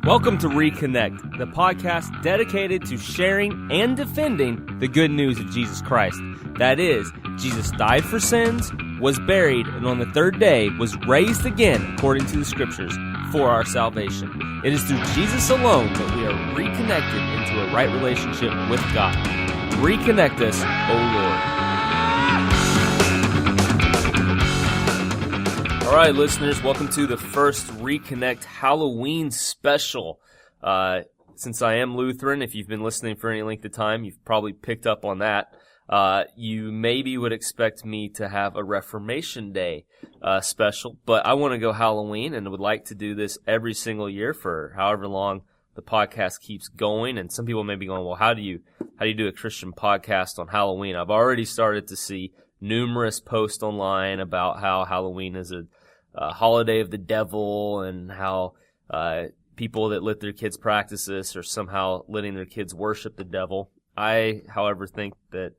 Welcome to Reconnect, the podcast dedicated to sharing and defending the good news of Jesus Christ. That is, Jesus died for sins, was buried, and on the third day was raised again according to the Scriptures for our salvation. It is through Jesus alone that we are reconnected into a right relationship with God. Reconnect us, O Lord. All right, listeners, welcome to the first Reconnect Halloween Special. Since I am Lutheran, if you've been listening for any length of time, you've probably picked up on that. You maybe would expect me to have a Reformation Day special, but I want to go Halloween and would like to do this every single year for however long the podcast keeps going. And some people may be going, well, how do you do a Christian podcast on Halloween? I've already started to see numerous posts online about how Halloween is a holiday of the devil and how people that let their kids practice this are somehow letting their kids worship the devil. I, however, think that,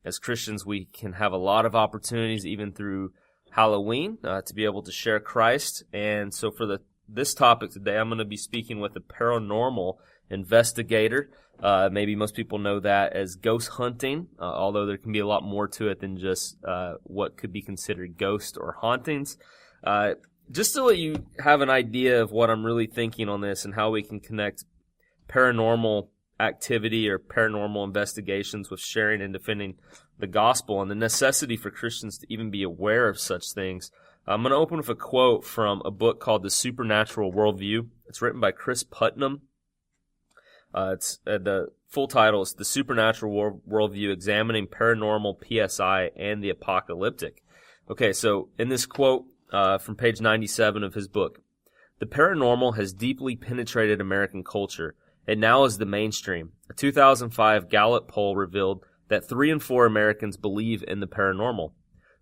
as Christians, we can have a lot of opportunities even through Halloween to be able to share Christ. And so for this topic today, I'm going to be speaking with a paranormal investigator. Maybe most people know that as ghost hunting, although there can be a lot more to it than just what could be considered ghost or hauntings. Just to let you have an idea of what I'm really thinking on this and how we can connect paranormal activity or paranormal investigations with sharing and defending the gospel and the necessity for Christians to even be aware of such things. I'm going to open with a quote from a book called The Supernatural Worldview. It's written by Chris Putnam. It's the full title is The Supernatural Worldview, Examining Paranormal, PSI, and the Apocalyptic. Okay, so in this quote from page 97 of his book, the paranormal has deeply penetrated American culture. It now is the mainstream. A 2005 Gallup poll revealed that 3 in 4 Americans believe in the paranormal.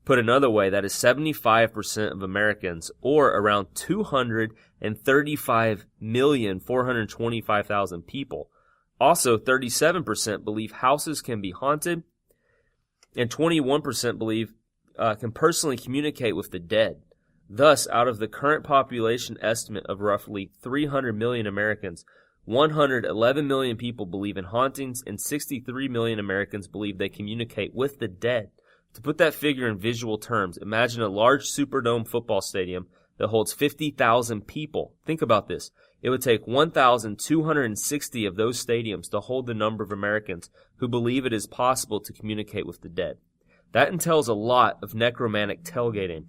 Put another way, that is 75% of Americans, or around 235,425,000 people. Also, 37% believe houses can be haunted, and 21% believe can personally communicate with the dead. Thus, out of the current population estimate of roughly 300 million Americans, 111 million people believe in hauntings, and 63 million Americans believe they communicate with the dead. To put that figure in visual terms, imagine a large Superdome football stadium that holds 50,000 people. Think about this. It would take 1,260 of those stadiums to hold the number of Americans who believe it is possible to communicate with the dead. That entails a lot of necromantic tailgating.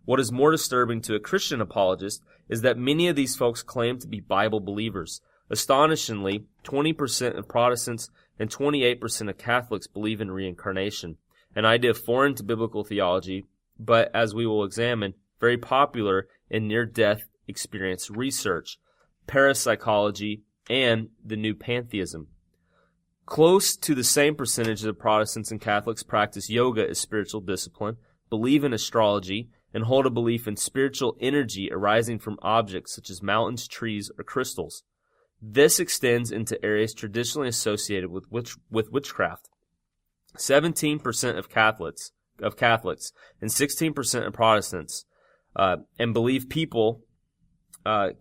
What is more disturbing to a Christian apologist is that many of these folks claim to be Bible believers. Astonishingly, 20% of Protestants and 28% of Catholics believe in reincarnation, an idea foreign to biblical theology, but as we will examine, very popular in near-death experience research, parapsychology, and the new pantheism. Close to the same percentage of Protestants and Catholics practice yoga as spiritual discipline, believe in astrology, and hold a belief in spiritual energy arising from objects such as mountains, trees, or crystals. This extends into areas traditionally associated with witchcraft. 17% of Catholics and 16% of Protestants and believe people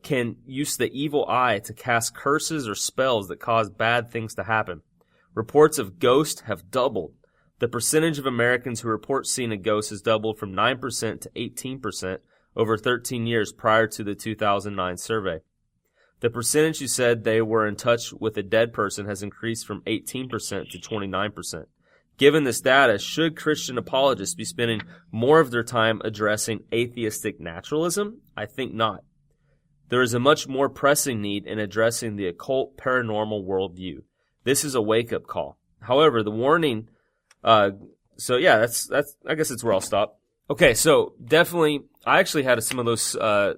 can use the evil eye to cast curses or spells that cause bad things to happen. Reports of ghosts have doubled. The percentage of Americans who report seeing a ghost has doubled from 9% to 18% over 13 years prior to the 2009 survey. The percentage who said they were in touch with a dead person has increased from 18% to 29%. Given this data, should Christian apologists be spending more of their time addressing atheistic naturalism? I think not. There is a much more pressing need in addressing the occult paranormal worldview. This is a wake-up call. However, the warning, that's I guess it's where I'll stop. Okay, so definitely, I actually had some of those, I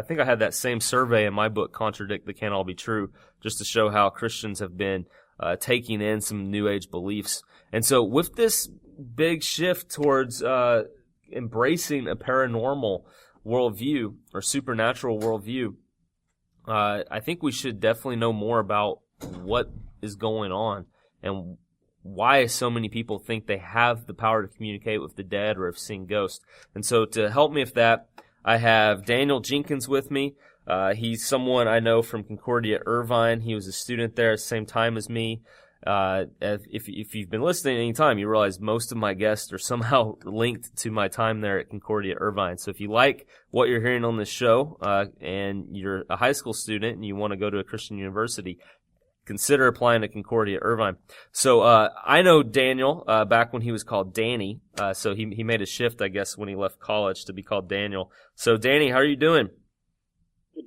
think I had that same survey in my book, Contradict That Can't All Be True, just to show how Christians have been taking in some New Age beliefs. And so with this big shift towards embracing a paranormal worldview or supernatural worldview, I think we should definitely know more about what is going on and why so many people think they have the power to communicate with the dead or have seen ghosts. And so to help me with that, I have Daniel Jenkins with me. He's someone I know from Concordia Irvine. He was a student there at the same time as me. If you've been listening any time, you realize most of my guests are somehow linked to my time there at Concordia Irvine. So if you like what you're hearing on this show, and you're a high school student and you want to go to a Christian university, consider applying to Concordia Irvine. So I know Daniel back when he was called Danny. So he made a shift, I guess, when he left college to be called Daniel. So Danny, how are you doing?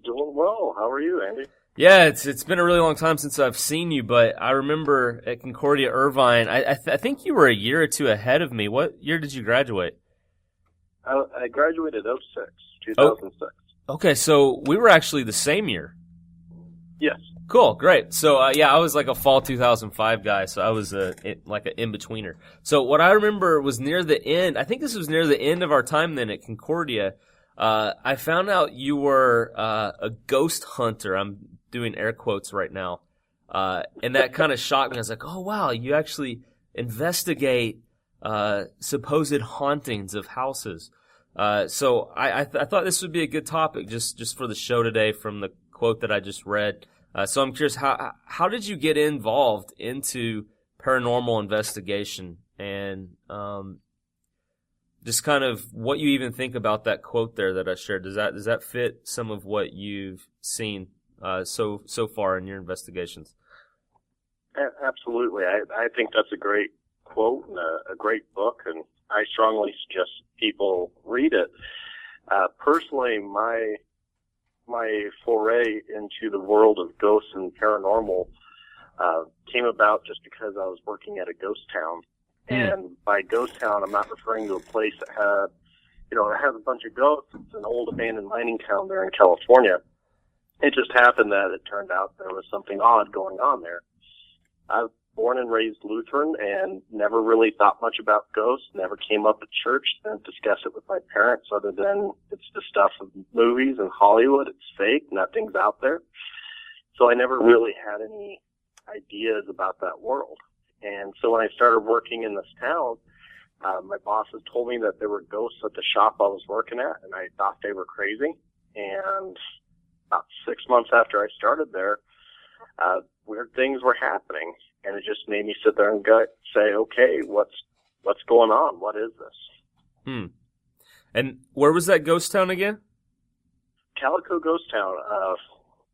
Doing well. How are you, Andy? Yeah, it's been a really long time since I've seen you, but I remember at Concordia Irvine, I think you were a year or two ahead of me. What year did you graduate? I graduated 2006. Okay, so we were actually the same year. Yes. Cool, great. So, I was like a fall 2005 guy, so I was like an in-betweener. So what I remember was near the end, I think this was near the end of our time then at Concordia, I found out you were a ghost hunter. I'm doing air quotes right now. And that kind of shocked me. I was like, oh, wow, you actually investigate supposed hauntings of houses. So I thought this would be a good topic just for the show today from the quote that I just read. So I'm curious, how did you get involved into paranormal investigation and just kind of what you even think about that quote there that I shared? Does that fit some of what you've seen so far in your investigations? Absolutely. I think that's a great quote and a great book, and I strongly suggest people read it. Personally, my foray into the world of ghosts and paranormal came about just because I was working at a ghost town. And by ghost town, I'm not referring to a place that has a bunch of ghosts. It's an old abandoned mining town there in California. It just happened that it turned out there was something odd going on there. I was born and raised Lutheran and never really thought much about ghosts, never came up at church, didn't discuss it with my parents other than it's the stuff of movies and Hollywood. It's fake. Nothing's out there. So I never really had any ideas about that world. And so when I started working in this town, my bosses told me that there were ghosts at the shop I was working at, and I thought they were crazy. And about 6 months after I started there, weird things were happening, and it just made me sit there and say, okay, what's going on? What is this? And where was that ghost town again? Calico Ghost Town,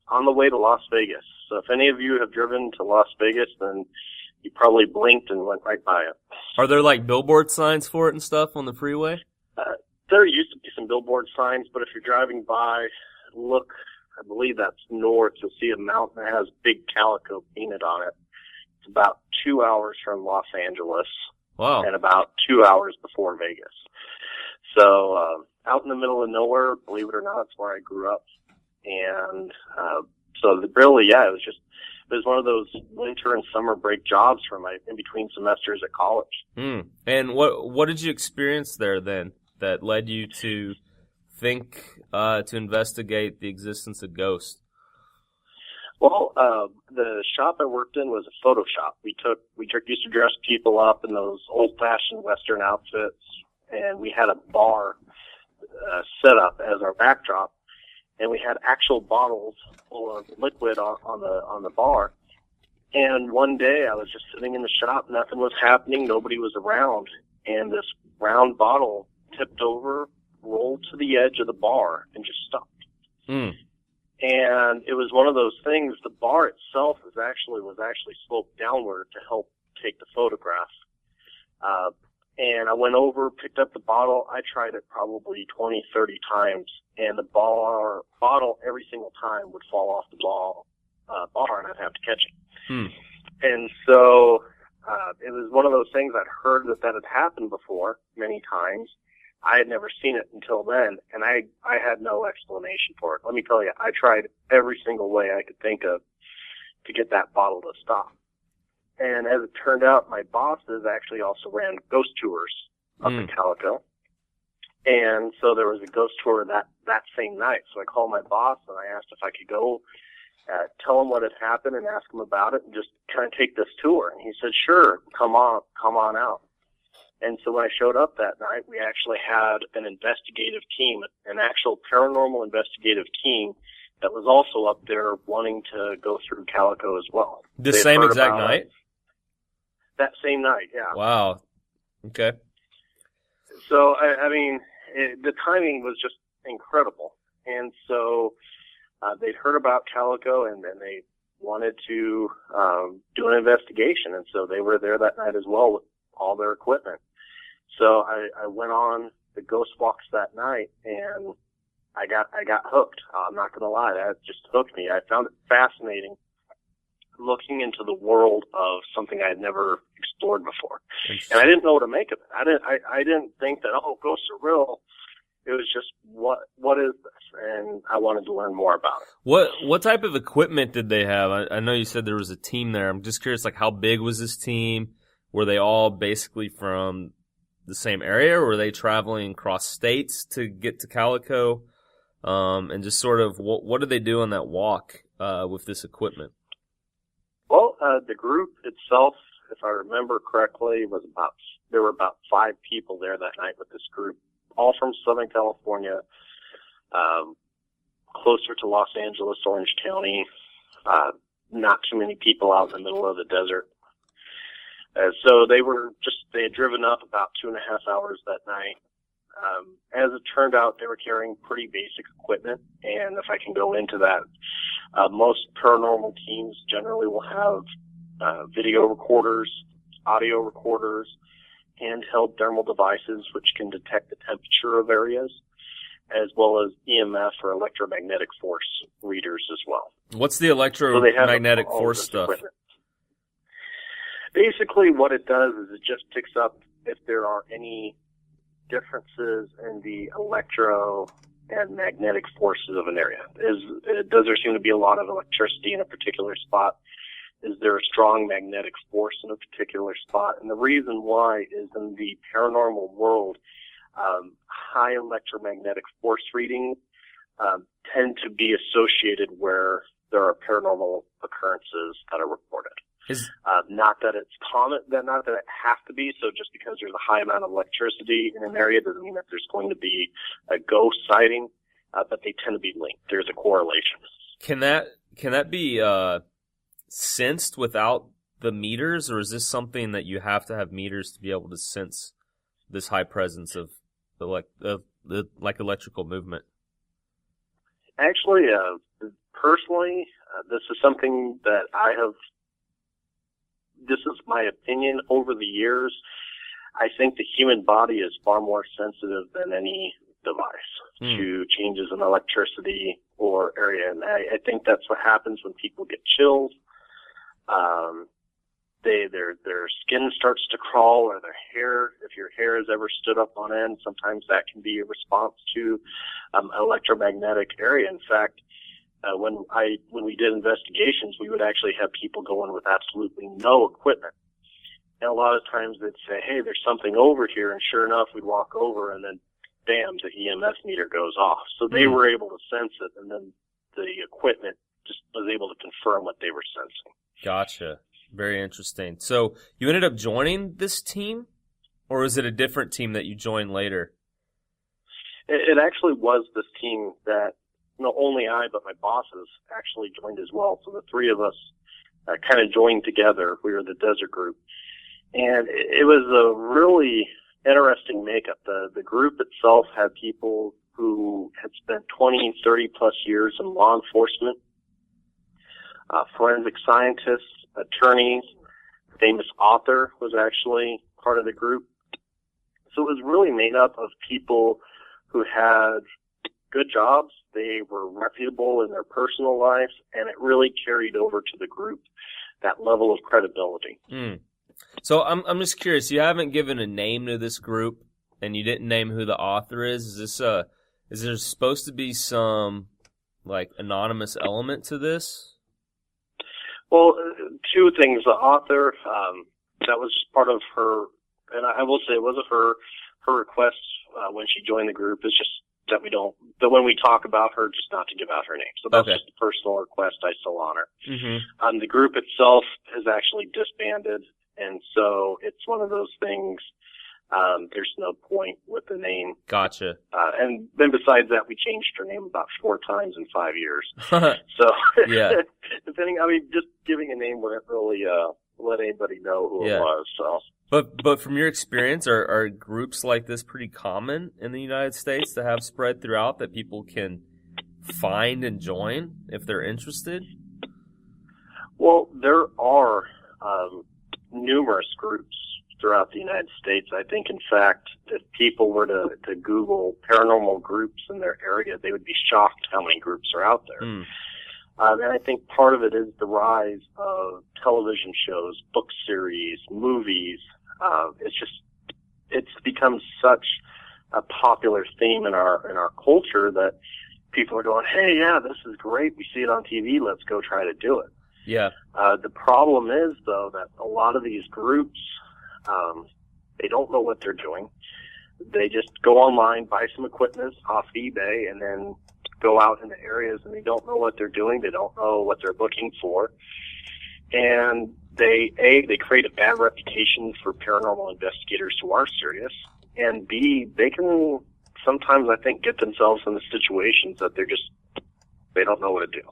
on the way to Las Vegas. So if any of you have driven to Las Vegas, then you probably blinked and went right by it. Are there like billboard signs for it and stuff on the freeway? There used to be some billboard signs, but if you're driving by, look, I believe that's north, you'll see a mountain that has big Calico painted on it. It's about 2 hours from Los Angeles. Wow. And about 2 hours before Vegas. So, out in the middle of nowhere, believe it or not, it's where I grew up. And, it was one of those winter and summer break jobs for my in-between semesters at college. And what did you experience there then that led you to think to investigate the existence of ghosts? Well, the shop I worked in was a photo shop. We used to dress people up in those old-fashioned Western outfits, and we had a bar set up as our backdrop. And we had actual bottles full of liquid on the bar. And one day I was just sitting in the shop, nothing was happening, nobody was around, and this round bottle tipped over, rolled to the edge of the bar, and just stopped. And it was one of those things. The bar itself was actually sloped downward to help take the photograph. And I went over, picked up the bottle. I tried it probably 20, 30 times, and the bottle every single time would fall off the bar, and I'd have to catch it. And so it was one of those things. I'd heard that had happened before many times. I had never seen it until then, and I had no explanation for it. Let me tell you, I tried every single way I could think of to get that bottle to stop. And as it turned out, my bosses actually also ran ghost tours up in Calico. And so there was a ghost tour that same night. So I called my boss and I asked if I could go tell him what had happened and ask him about it and just kind of take this tour. And he said, sure, come on out. And so when I showed up that night, we actually had an investigative team, an actual paranormal investigative team that was also up there wanting to go through Calico as well. The same exact night? That same night, yeah. Wow. Okay. So, the timing was just incredible. And so they'd heard about Calico, and then they wanted to do an investigation. And so they were there that night as well with all their equipment. So I went on the ghost walks that night, and I got hooked. I'm not going to lie. That just hooked me. I found it fascinating looking into the world of something I had never explored before. And I didn't know what to make of it. I didn't think that, oh, ghosts are real. It was just, what is this? And I wanted to learn more about it. What type of equipment did they have? I know you said there was a team there. I'm just curious, like, how big was this team? Were they all basically from the same area, or were they traveling across states to get to Calico? And just sort of, what did they do on that walk with this equipment? Well, the group itself, if I remember correctly, there were about 5 people there that night with this group, all from Southern California, closer to Los Angeles, Orange County, not too many people out in the middle of the desert. So they had driven up about 2.5 hours that night. As it turned out, they were carrying pretty basic equipment, and if I can go into that, most paranormal teams generally will have video recorders, audio recorders, handheld thermal devices which can detect the temperature of areas, as well as EMF or electromagnetic force readers as well. What's the electromagnetic force stuff? Equipment. Basically, what it does is it just picks up if there are any differences in the electro and magnetic forces of an area. Does there seem to be a lot of electricity in a particular spot? Is there a strong magnetic force in a particular spot? And the reason why is in the paranormal world, high electromagnetic force readings tend to be associated where there are paranormal occurrences that are reported. Not that it's common, not that it has to be. So just because there's a high amount of electricity in an area doesn't mean that there's going to be a ghost sighting, but they tend to be linked. There's a correlation. Can that be sensed without the meters, or is this something that you have to have meters to be able to sense this high presence of electrical movement? Actually, personally, this is something that this is my opinion over the years. I think the human body is far more sensitive than any device to changes in electricity or area. And I think that's what happens when people get chills. Their skin starts to crawl, or their hair, if your hair has ever stood up on end, sometimes that can be a response to electromagnetic area. In fact, when we did investigations, we would actually have people go in with absolutely no equipment. And a lot of times they'd say, hey, there's something over here. And sure enough, we'd walk over, and then bam, the EMF meter goes off. So they were able to sense it, and then the equipment just was able to confirm what they were sensing. Gotcha. Very interesting. So you ended up joining this team, or is it a different team that you joined later? It actually was this team that not only I, but my bosses actually joined as well. So the 3 of us kind of joined together. We were the desert group. And it was a really interesting makeup. The group itself had people who had spent 20, 30 plus years in law enforcement, forensic scientists, attorneys, famous author was actually part of the group. So it was really made up of people who had good jobs. They were reputable in their personal lives, and it really carried over to the group that level of credibility. So I'm just curious. You haven't given a name to this group, and you didn't name who the author is. Is there supposed to be some like anonymous element to this? Well, 2 things. The author, that was part of her, and I will say it wasn't her request when she joined the group. It's just that when we talk about her, just not to give out her name. So that's just a personal request. I still honor. The group itself has actually disbanded, and so it's one of those things there's no point with the name. Gotcha. And then besides that, we changed her name about 4 times in 5 years. So, yeah. Just giving a name wouldn't really let anybody know who it was. So. But from your experience, are groups like this pretty common in the United States to have spread throughout that people can find and join if they're interested? Well, there are numerous groups throughout the United States. I think, in fact, if people were to Google paranormal groups in their area, they would be shocked how many groups are out there. And I think part of it is the rise of television shows, book series, movies. It's become such a popular theme in our culture that people are going, hey, yeah, this is great. We see it on TV. Let's go try to do it. Yeah. The problem is, though, that a lot of these groups, they don't know what they're doing. They just go online, buy some equipment off eBay, and then go out in the areas, and they don't know what they're doing. They don't know what they're looking for. And they create a bad reputation for paranormal investigators who are serious. And B, they can sometimes, I think, get themselves in the situations that they don't know what to do.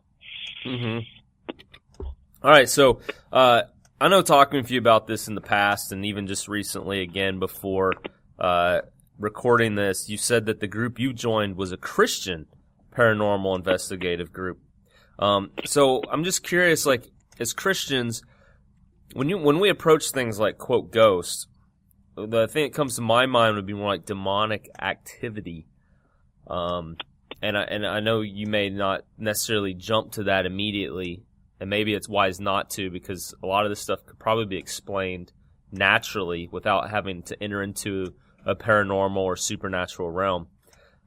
Mm-hmm. All right, so I know talking with you about this in the past and even just recently again before recording this, you said that the group you joined was a Christian paranormal investigative group. So I'm just curious, like, as Christians, when we approach things like, quote, ghosts, the thing that comes to my mind would be more like demonic activity. And I know you may not necessarily jump to that immediately, and maybe it's wise not to, because a lot of this stuff could probably be explained naturally without having to enter into a paranormal or supernatural realm.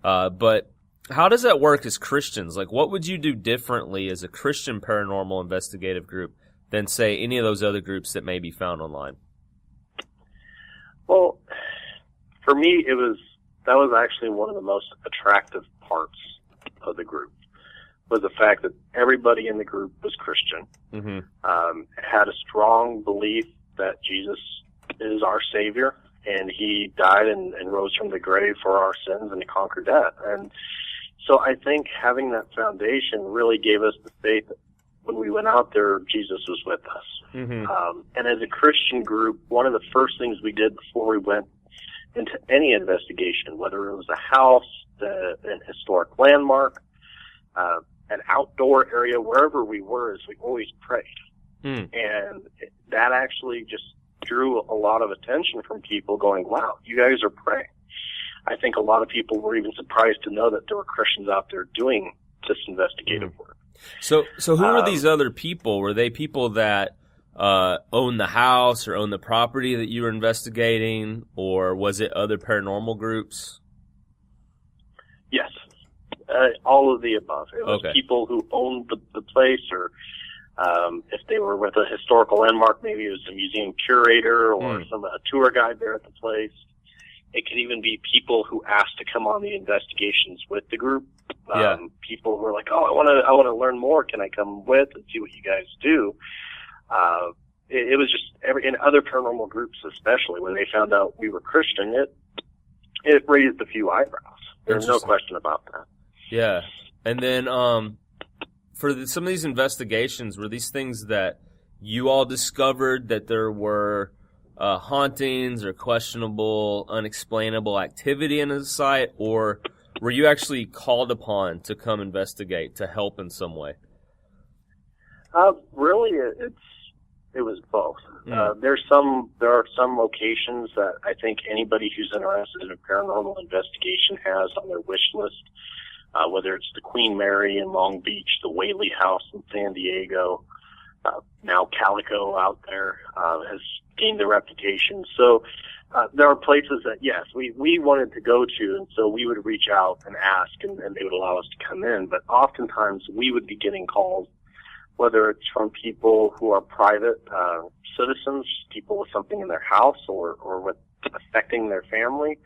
But how does that work as Christians? Like, what would you do differently as a Christian paranormal investigative group than, say, any of those other groups that may be found online? Well, for me, that was actually one of the most attractive parts of the group, was the fact that everybody in the group was Christian, had a strong belief that Jesus is our Savior, and He died and rose from the grave for our sins and to conquer death. And so I think having that foundation really gave us the faith that when we went out there, Jesus was with us. And as a Christian group, one of the first things we did before we went into any investigation, whether it was a house, an historic landmark, an outdoor area, wherever we were, is we always prayed. And that actually just drew a lot of attention from people going, wow, you guys are praying. I think a lot of people were even surprised to know that there were Christians out there doing this investigative work. So who were these other people? Were they people that own the house or own the property that you were investigating, or was it other paranormal groups? Yes, all of the above. It was people who owned the place, or if they were with a historical landmark, maybe it was a museum curator or a tour guide there at the place. It could even be people who asked to come on the investigations with the group. People who were like, "Oh, I want to learn more. Can I come with and see what you guys do?" It was just in other paranormal groups, especially when they found out we were Christian, it raised a few eyebrows. There's no question about that. Yeah, and then for some of these investigations, were these things that you all discovered that there were hauntings or questionable, unexplainable activity in the site, or were you actually called upon to come investigate, to help in some way? Really, it was both. There are some locations that I think anybody who's interested in paranormal investigation has on their wish list, whether it's the Queen Mary in Long Beach, the Whaley House in San Diego, now Calico out there has gained the reputation. So there are places that, yes, we wanted to go to, and so we would reach out and ask, and they would allow us to come in. But oftentimes we would be getting calls, whether it's from people who are private citizens, people with something in their house or with affecting their family,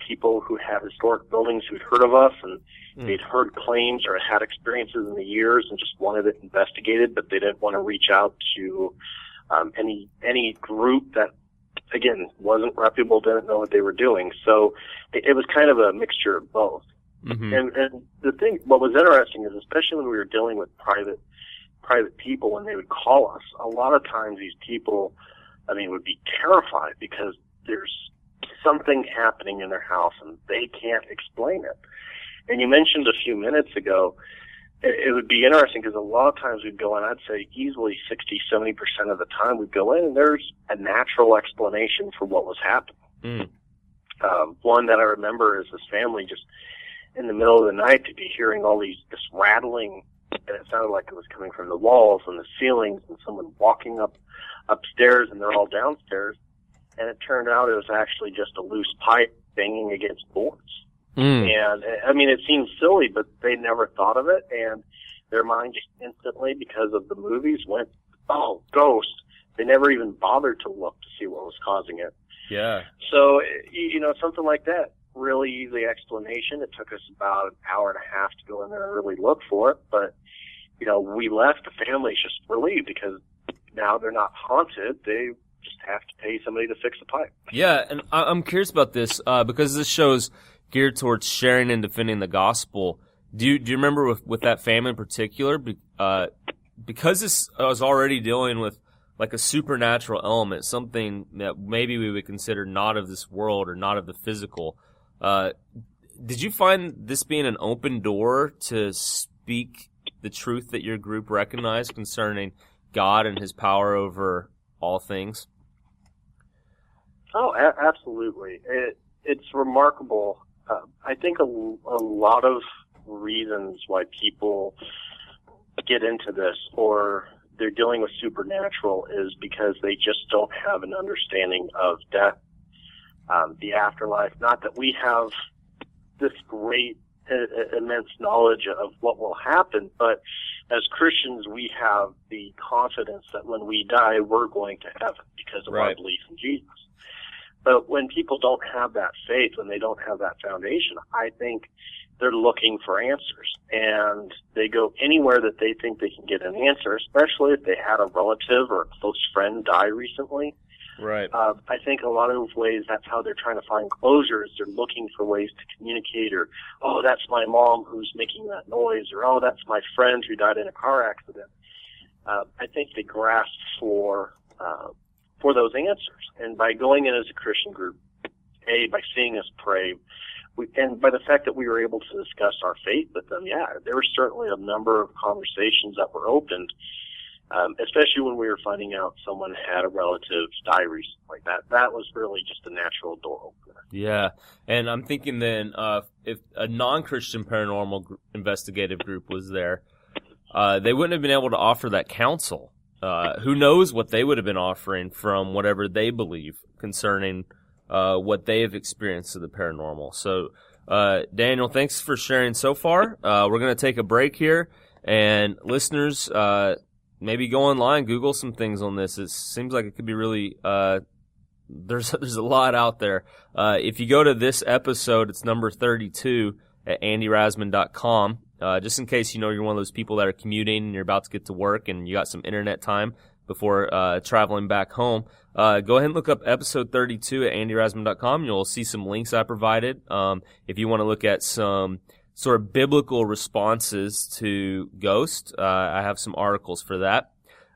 people who have historic buildings who'd heard of us and they'd heard claims or had experiences in the years and just wanted it investigated, but they didn't want to reach out to any group that again, wasn't reputable, didn't know what they were doing. So it was kind of a mixture of both. Mm-hmm. And the thing, what was interesting is, especially when we were dealing with private people, when they would call us, a lot of times these people, would be terrified because there's something happening in their house and they can't explain it. And you mentioned a few minutes ago, it would be interesting because a lot of times we'd go in, I'd say easily 60-70% of the time we'd go in and there's a natural explanation for what was happening. One that I remember is this family just in the middle of the night to be hearing this rattling, and it sounded like it was coming from the walls and the ceilings and someone walking upstairs, and they're all downstairs. And it turned out it was actually just a loose pipe banging against boards. And it seems silly, but they never thought of it, and their mind just instantly, because of the movies, went, oh, ghost. They never even bothered to look to see what was causing it. Yeah. So, something like that, really easy explanation. It took us about an hour and a half to go in there and really look for it, but, we left, the family's just relieved because now they're not haunted. They just have to pay somebody to fix the pipe. Yeah, and I'm curious about this because this show's geared towards sharing and defending the gospel. Do you remember with that family in particular? Because this was already dealing with like a supernatural element, something that maybe we would consider not of this world or not of the physical. Did you find this being an open door to speak the truth that your group recognized concerning God and His power over all things? Oh, absolutely. It's remarkable. I think a lot of reasons why people get into this or they're dealing with supernatural is because they just don't have an understanding of death, the afterlife. Not that we have this great, immense knowledge of what will happen, but as Christians, we have the confidence that when we die, we're going to heaven because of our belief in Jesus. But when people don't have that faith, when they don't have that foundation, I think they're looking for answers. And they go anywhere that they think they can get an answer, especially if they had a relative or a close friend die recently. Right. I think a lot of ways that's how they're trying to find closure, is they're looking for ways to communicate, or, oh, that's my mom who's making that noise, or, oh, that's my friend who died in a car accident. I think they grasp for those answers. And by going in as a Christian group, by seeing us pray, and by the fact that we were able to discuss our faith with them, there were certainly a number of conversations that were opened, especially when we were finding out someone had a relative die recently. That was really just a natural door opener. Yeah, and I'm thinking then if a non-Christian paranormal investigative group was there, they wouldn't have been able to offer that counsel. Who knows what they would have been offering from whatever they believe concerning what they have experienced of the paranormal. So, Daniel, thanks for sharing so far. We're going to take a break here, and listeners, maybe go online, Google some things on this. It seems like it could be really there's a lot out there. If you go to this episode, it's number 32 at andyrasman.com. Just in case you're one of those people that are commuting and you're about to get to work and you got some internet time before traveling back home, go ahead and look up episode 32 at andyrasman.com. You'll see some links I provided. If you want to look at some sort of biblical responses to ghosts, I have some articles for that.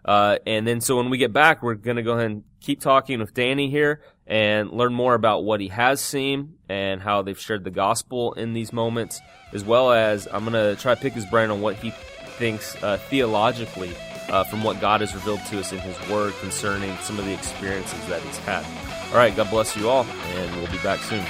And then so when we get back, we're going to go ahead and keep talking with Danny here and learn more about what he has seen and how they've shared the gospel in these moments, as well as I'm going to try to pick his brain on what he thinks theologically from what God has revealed to us in His Word concerning some of the experiences that He's had. All right, God bless you all, and we'll be back soon.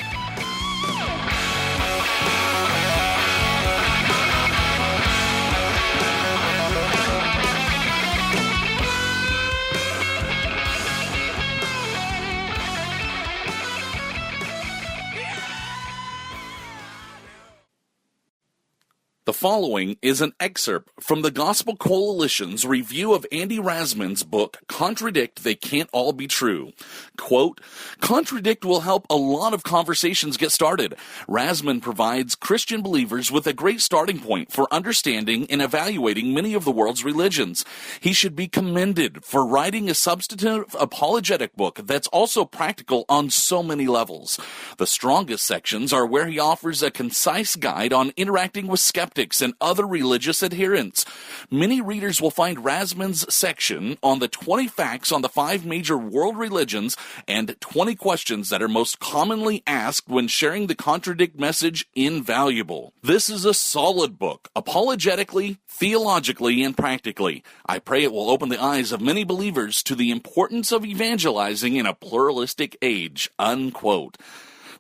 The following is an excerpt from the Gospel Coalition's review of Andy Rasman's book, Contradict, They Can't All Be True. Quote, Contradict will help a lot of conversations get started. Rasman provides Christian believers with a great starting point for understanding and evaluating many of the world's religions. He should be commended for writing a substantive apologetic book that's also practical on so many levels. The strongest sections are where he offers a concise guide on interacting with skeptics and other religious adherents. Many readers will find Rasman's section on the 20 facts on the 5 major world religions and 20 questions that are most commonly asked when sharing the Contradict message invaluable. This is a solid book, apologetically, theologically, and practically. I pray it will open the eyes of many believers to the importance of evangelizing in a pluralistic age. Unquote.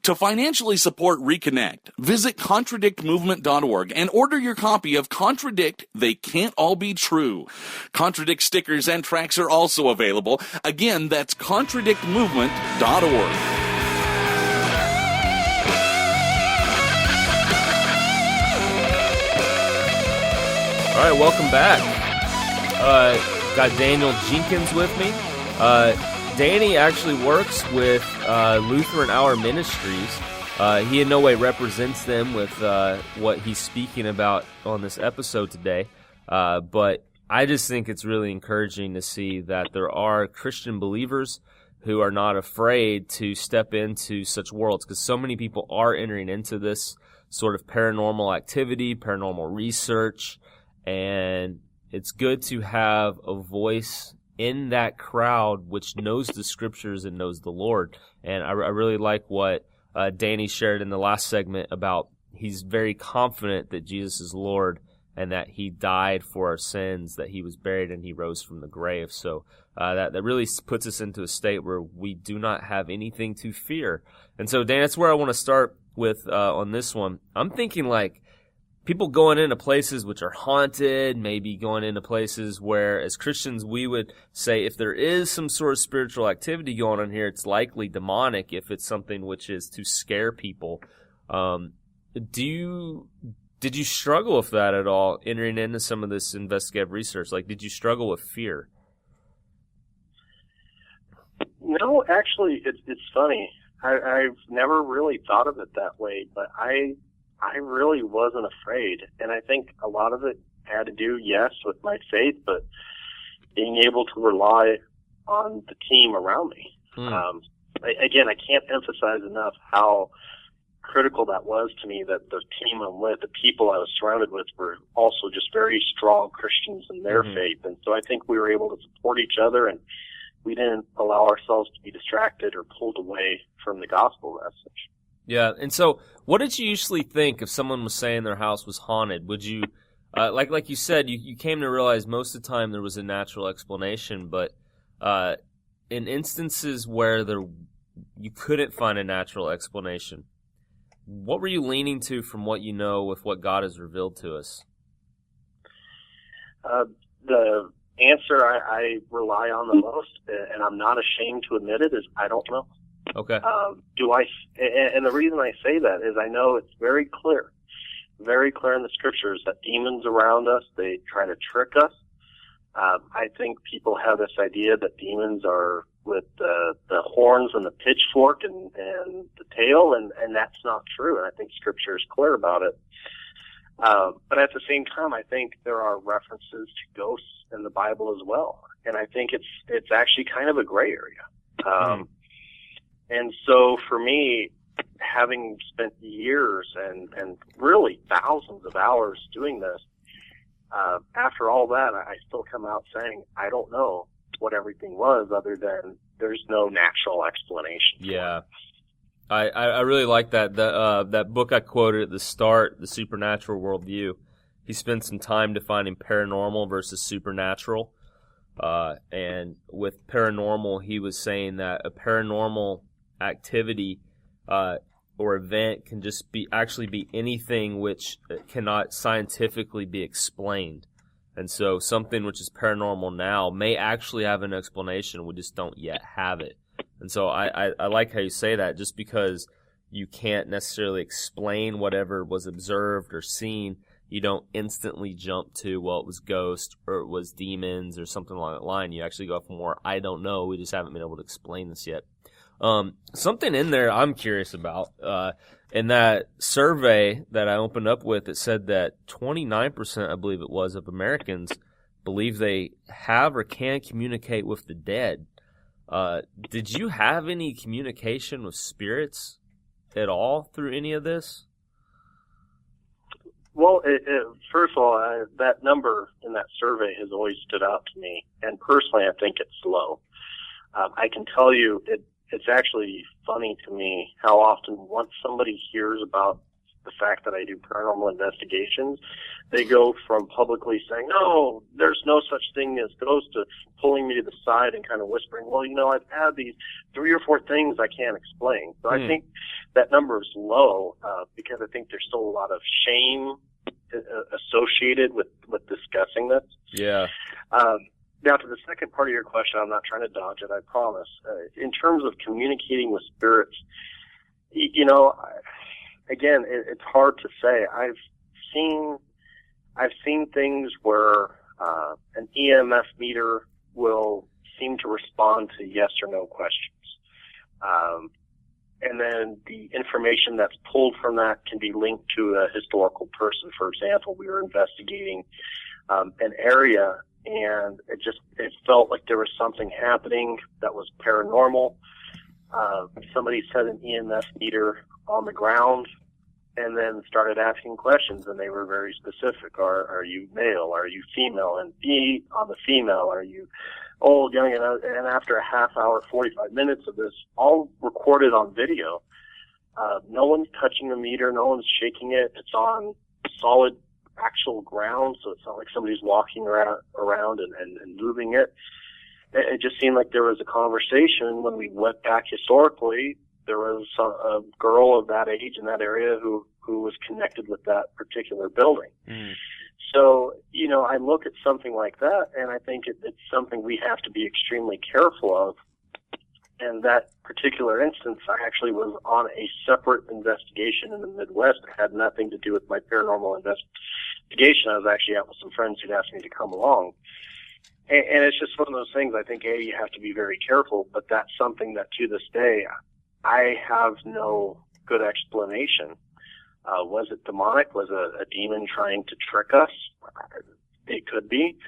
To financially support Reconnect, visit contradictmovement.org and order your copy of Contradict, They Can't All Be True. Contradict stickers and tracks are also available. Again, that's contradictmovement.org. All right, welcome back. Got Daniel Jenkins with me. Danny actually works with Lutheran Hour Ministries. He in no way represents them with what he's speaking about on this episode today. But I just think it's really encouraging to see that there are Christian believers who are not afraid to step into such worlds, because so many people are entering into this sort of paranormal activity, paranormal research, and it's good to have a voice in that crowd which knows the scriptures and knows the Lord. And I really like what Danny shared in the last segment about he's very confident that Jesus is Lord and that he died for our sins, that he was buried and he rose from the grave. So that really puts us into a state where we do not have anything to fear. And so, Dan, that's where I want to start with on this one. I'm thinking like people going into places which are haunted, maybe going into places where, as Christians, we would say if there is some sort of spiritual activity going on here, it's likely demonic if it's something which is to scare people. Did you struggle with that at all, entering into some of this investigative research? Like, did you struggle with fear? No, actually, it's funny. I've never really thought of it that way, but I really wasn't afraid. And I think a lot of it had to do, yes, with my faith, but being able to rely on the team around me. Again, I can't emphasize enough how critical that was to me, that the team I'm with, the people I was surrounded with, were also just very strong Christians in their faith. And so I think we were able to support each other, and we didn't allow ourselves to be distracted or pulled away from the gospel message. Yeah, and so what did you usually think if someone was saying their house was haunted? Would you, like you said, you came to realize most of the time there was a natural explanation, but in instances where you couldn't find a natural explanation, what were you leaning to from what you know with what God has revealed to us? The answer I rely on the most, and I'm not ashamed to admit it, is I don't know. Okay. And the reason I say that is I know it's very clear in the scriptures that demons around us, they try to trick us. I think people have this idea that demons are with the horns and the pitchfork and the tail, and that's not true. And I think scripture is clear about it. But at the same time, I think there are references to ghosts in the Bible as well. And I think it's actually kind of a gray area. And so for me, having spent years and really thousands of hours doing this, after all that, I still come out saying, I don't know what everything was, other than there's no natural explanation. Yeah. I really like that. That book I quoted at the start, The Supernatural Worldview, he spent some time defining paranormal versus supernatural. And with paranormal, he was saying that a paranormal activity or event can just actually be anything which cannot scientifically be explained. And so something which is paranormal now may actually have an explanation, we just don't yet have it. And so I like how you say that, just because you can't necessarily explain whatever was observed or seen you don't instantly jump to, well, it was ghosts or it was demons or something along that line. You actually go for more, I don't know, we just haven't been able to explain this yet. Something in there I'm curious about. In that survey that I opened up with, it said that 29%, I believe it was, of Americans believe they have or can communicate with the dead. Did you have any communication with spirits at all through any of this? Well, first of all, that number in that survey has always stood out to me, and personally, I think it's low. I can tell you, it's actually funny to me how often once somebody hears about the fact that I do paranormal investigations, they go from publicly saying, no, there's no such thing as ghosts, to pulling me to the side and kind of whispering, well, I've had these 3 or 4 things I can't explain. So I think that number is low because I think there's still a lot of shame associated with discussing this. Yeah. Now, to the second part of your question, I'm not trying to dodge it, I promise. In terms of communicating with spirits, again, it's hard to say. I've seen things where an EMF meter will seem to respond to yes or no questions. And then the information that's pulled from that can be linked to a historical person. For example, we were investigating an area, and it felt like there was something happening that was paranormal. Somebody set an EMF meter on the ground and then started asking questions, and they were very specific. Are you male? Are you female? And B, on the female, are you old, young? And after a half hour, 45 minutes of this, all recorded on video, no one's touching the meter, no one's shaking it. It's on solid actual ground, so it's not like somebody's walking around and moving it. It just seemed like there was a conversation. When we went back historically, there was a girl of that age in that area who was connected with that particular building. So, I look at something like that, and I think it's something we have to be extremely careful of. And that particular instance, I actually was on a separate investigation in the Midwest. It had nothing to do with my paranormal investigation. I was actually out with some friends who'd asked me to come along. And it's just one of those things. I think, you have to be very careful, but that's something that to this day, I have no good explanation. Was it demonic? Was a demon trying to trick us? It could be.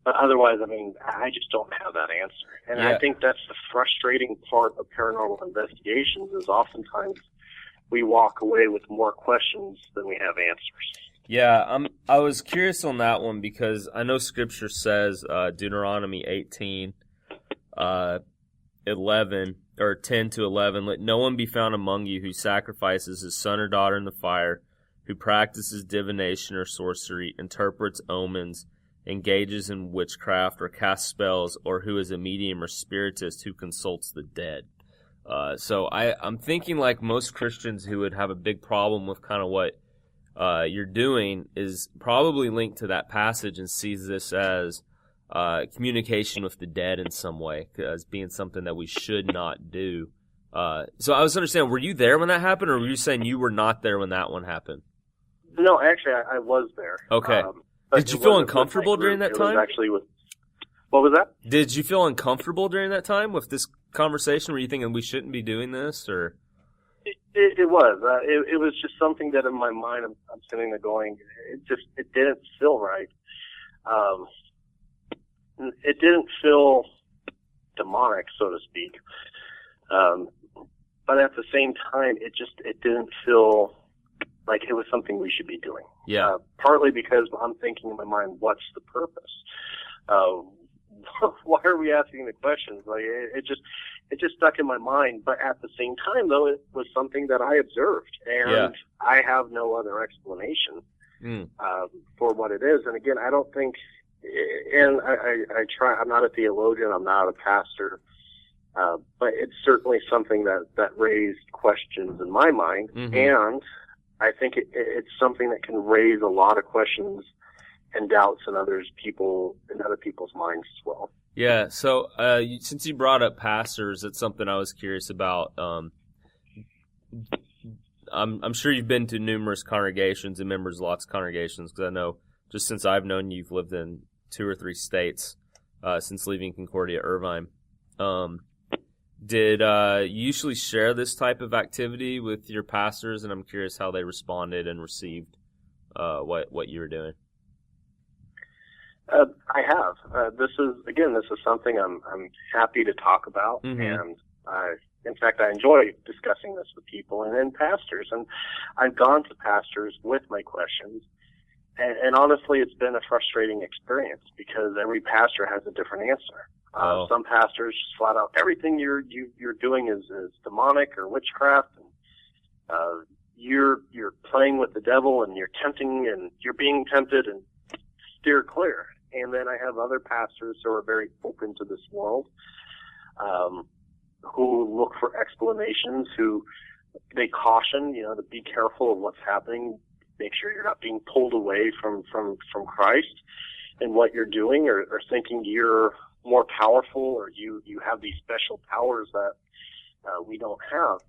But otherwise, I just don't have that answer. And I think that's the frustrating part of paranormal investigations is oftentimes we walk away with more questions than we have answers. Yeah, I was curious on that one because I know Scripture says, Deuteronomy 18, 11, or 10 to 11, let no one be found among you who sacrifices his son or daughter in the fire, who practices divination or sorcery, interprets omens, engages in witchcraft or casts spells, or who is a medium or spiritist who consults the dead. So I'm thinking like most Christians who would have a big problem with kind of what you're doing is probably linked to that passage and sees this as communication with the dead in some way, as being something that we should not do. So I was understanding, were you there when that happened, or were you saying you were not there when that one happened? No, actually, I was there. Okay. Did you feel uncomfortable during that time? What was that? Did you feel uncomfortable during that time with this conversation? Were you thinking we shouldn't be doing this, or? It was. It was just something that in my mind I'm sitting there going, it didn't feel right. It didn't feel demonic, so to speak. But at the same time, it didn't feel like it was something we should be doing. Yeah. Partly because I'm thinking in my mind, what's the purpose? Why are we asking the questions? Like it just stuck in my mind. But at the same time, though, it was something that I observed, and I have no other explanation for what it is. And again, I don't think, and I try. I'm not a theologian. I'm not a pastor. But it's certainly something that raised questions in my mind, and I think it's something that can raise a lot of questions and doubts in other people's minds as well. Yeah. So since you brought up pastors, it's something I was curious about. I'm sure you've been to numerous congregations and members of lots of congregations, because I know just since I've known you've lived in 2 or 3 states since leaving Concordia Irvine. Did you usually share this type of activity with your pastors? And I'm curious how they responded and received what you were doing. I have. This is something I'm happy to talk about, and in fact, I enjoy discussing this with people and pastors. And I've gone to pastors with my questions, and honestly, it's been a frustrating experience because every pastor has a different answer. Some pastors just flat out, everything you're doing is demonic or witchcraft, and you're playing with the devil, and you're tempting, and you're being tempted, and steer clear. And then I have other pastors who are very open to this world, who look for explanations, who they caution, to be careful of what's happening, make sure you're not being pulled away from Christ and what you're doing, or thinking you're more powerful, or you have these special powers that we don't have.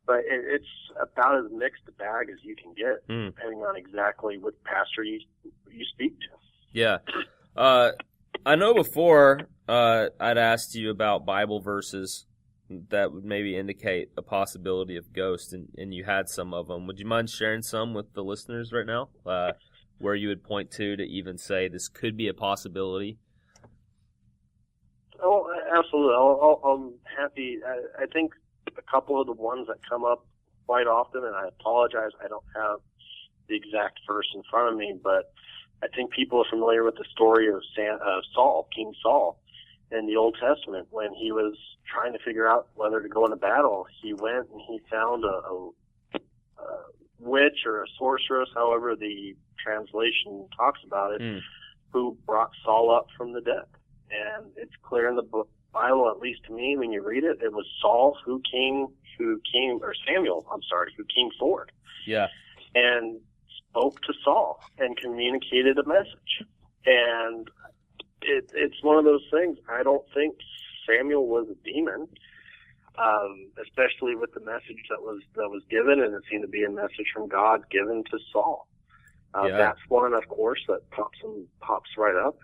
But it's about as mixed a bag as you can get, depending on exactly what pastor you speak to. Yeah. I know before I'd asked you about Bible verses that would maybe indicate a possibility of ghosts, and you had some of them. Would you mind sharing some with the listeners right now, where you would point to even say this could be a possibility? Oh, absolutely. I'm happy. I think a couple of the ones that come up quite often, and I apologize, I don't have the exact verse in front of me, but I think people are familiar with the story of Saul, King Saul, in the Old Testament. When he was trying to figure out whether to go into battle, he went and he found a witch or a sorceress, however the translation talks about it, who brought Saul up from the dead. And it's clear in the Bible, at least to me, when you read it, it was Saul who came forward. Yeah. And spoke to Saul and communicated a message. And it's one of those things. I don't think Samuel was a demon, especially with the message that was given, and it seemed to be a message from God given to Saul. That's one, of course, that pops right up.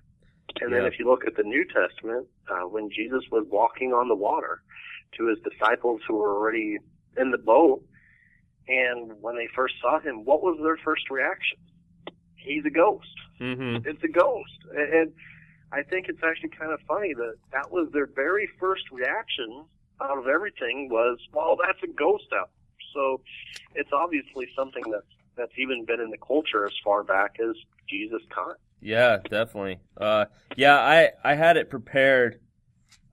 And then if you look at the New Testament, when Jesus was walking on the water to his disciples who were already in the boat, and when they first saw him, what was their first reaction? He's a ghost. Mm-hmm. It's a ghost. And I think it's actually kind of funny that was their very first reaction out of everything was, well, that's a ghost out there. So it's obviously something that's even been in the culture as far back as Jesus' time. Yeah, definitely. I had it prepared.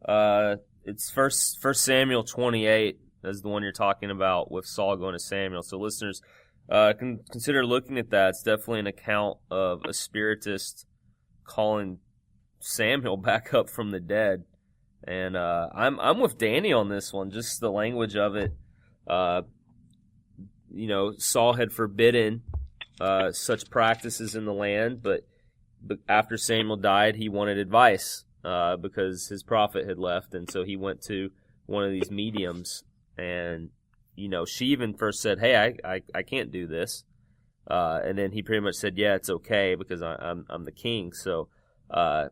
It's First Samuel 28 is the one you're talking about with Saul going to Samuel. So listeners, consider looking at that. It's definitely an account of a spiritist calling Samuel back up from the dead. And I'm with Danny on this one. Just the language of it. Saul had forbidden such practices in the land, but after Samuel died, he wanted advice because his prophet had left, and so he went to one of these mediums, and she even first said, "Hey, I can't do this," and then he pretty much said, "Yeah, it's okay because I'm the king." So the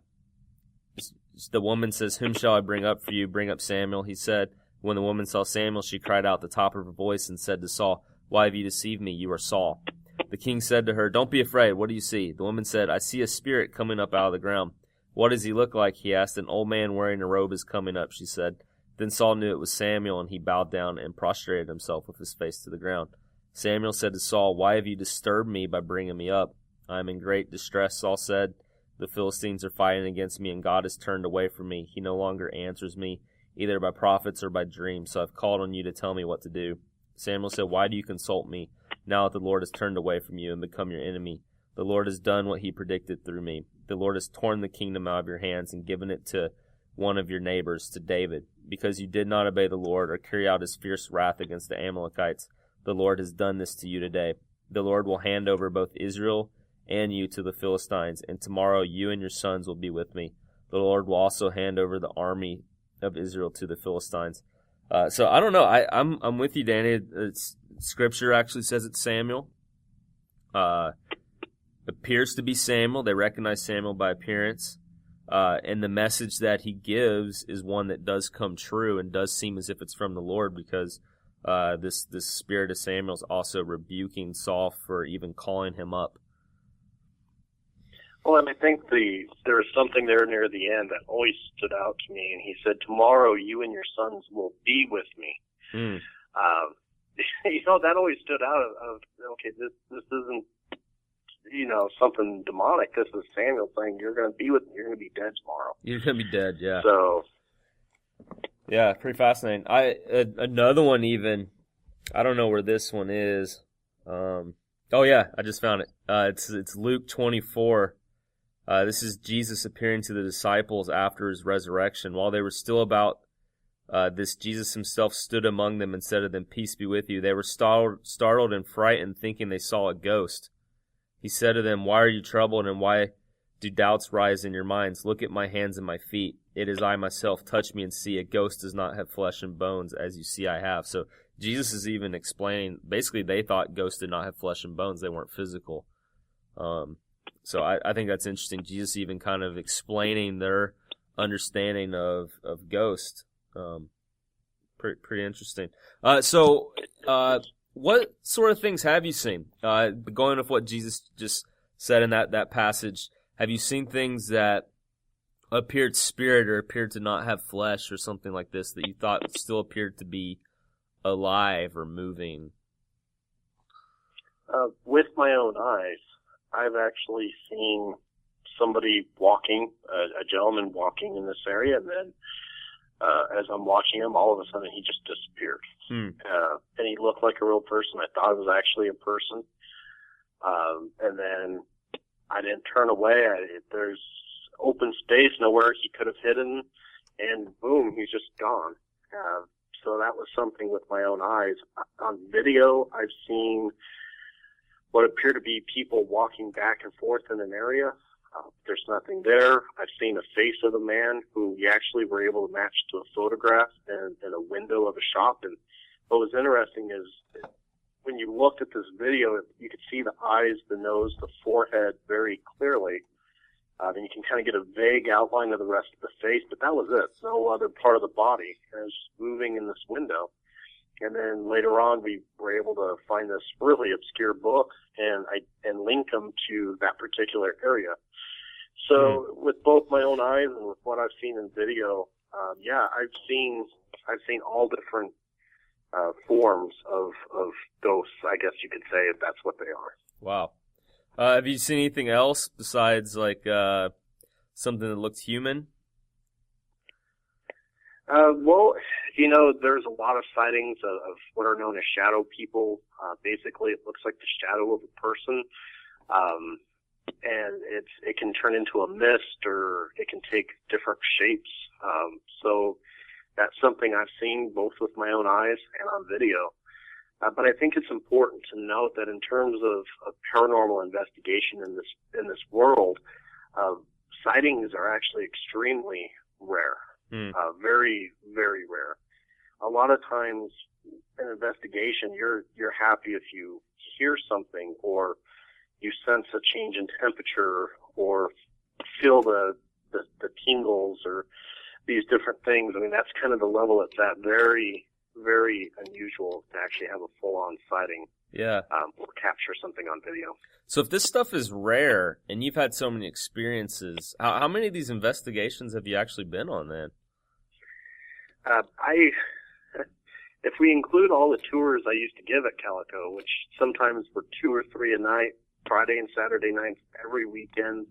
woman says, "Whom shall I bring up for you? Bring up Samuel." He said, when the woman saw Samuel, she cried out at the top of her voice and said to Saul, "Why have you deceived me? You are Saul." The king said to her, "Don't be afraid. What do you see?" The woman said, "I see a spirit coming up out of the ground." "What does he look like?" he asked. "An old man wearing a robe is coming up," she said. Then Saul knew it was Samuel, and he bowed down and prostrated himself with his face to the ground. Samuel said to Saul, "Why have you disturbed me by bringing me up?" "I am in great distress," Saul said. "The Philistines are fighting against me, and God has turned away from me. He no longer answers me, either by prophets or by dreams, so I've called on you to tell me what to do." Samuel said, "Why do you consult me, now that the Lord has turned away from you and become your enemy? The Lord has done what he predicted through me. The Lord has torn the kingdom out of your hands and given it to one of your neighbors, to David. Because you did not obey the Lord or carry out his fierce wrath against the Amalekites, the Lord has done this to you today. The Lord will hand over both Israel and you to the Philistines, and tomorrow you and your sons will be with me. The Lord will also hand over the army of Israel to the Philistines. So I don't know. I'm with you, Danny. Scripture actually says it's Samuel. Appears to be Samuel. They recognize Samuel by appearance. And the message that he gives is one that does come true and does seem as if it's from the Lord, because this spirit of Samuel is also rebuking Saul for even calling him up. Well, and I think there was something there near the end that always stood out to me, and he said, "Tomorrow you and your sons will be with me." That always stood out of okay, this isn't, something demonic. This is Samuel saying, you're going to be with me. You're going to be dead tomorrow. You're going to be dead, yeah. So, yeah, pretty fascinating. Another one even, I don't know where this one is. Oh yeah, I just found it. It's Luke 24. This is Jesus appearing to the disciples after his resurrection. While they were still about this, Jesus himself stood among them and said to them, "Peace be with you." They were startled and frightened, thinking they saw a ghost. He said to them, "Why are you troubled, and why do doubts rise in your minds? Look at my hands and my feet. It is I myself. Touch me and see. A ghost does not have flesh and bones, as you see I have." So Jesus is even explaining, basically they thought ghosts did not have flesh and bones. They weren't physical. So I think that's interesting. Jesus even kind of explaining their understanding of ghosts. Pretty interesting. So what sort of things have you seen? Going with what Jesus just said in that passage, have you seen things that appeared spirit or appeared to not have flesh or something like this that you thought still appeared to be alive or moving? With my own eyes, I've actually seen somebody walking, a gentleman walking in this area, and then as I'm watching him, all of a sudden he just disappeared. And he looked like a real person. I thought it was actually a person. And then I didn't turn away. There's open space, nowhere he could have hidden, and boom, he's just gone. So that was something with my own eyes. On video, I've seen what appear to be people walking back and forth in an area. There's nothing there. I've seen a face of a man who we actually were able to match to a photograph in a window of a shop. And what was interesting is when you looked at this video, you could see the eyes, the nose, the forehead very clearly. And you can kind of get a vague outline of the rest of the face, but that was it. No other part of the body. And it was moving in this window. And then later on, we were able to find this really obscure book and link them to that particular area. So with both my own eyes and with what I've seen in video, I've seen all different forms of ghosts, I guess you could say, if that's what they are. Wow. Have you seen anything else besides like something that looks human? There's a lot of sightings of what are known as shadow people. Basically, it looks like the shadow of a person. And it can turn into a mist, or it can take different shapes. So that's something I've seen both with my own eyes and on video. But I think it's important to note that in terms of paranormal investigation in this world, sightings are actually extremely rare. Very, very rare. A lot of times in investigation, you're happy if you hear something, or you sense a change in temperature, or feel the tingles, or these different things. I mean, that's kind of the level it's at. Very, very unusual to actually have a full-on sighting. Yeah. Or capture something on video. So if this stuff is rare, and you've had so many experiences, how many of these investigations have you actually been on then? If we include all the tours I used to give at Calico, which sometimes were 2 or 3 a night, Friday and Saturday nights, every weekend,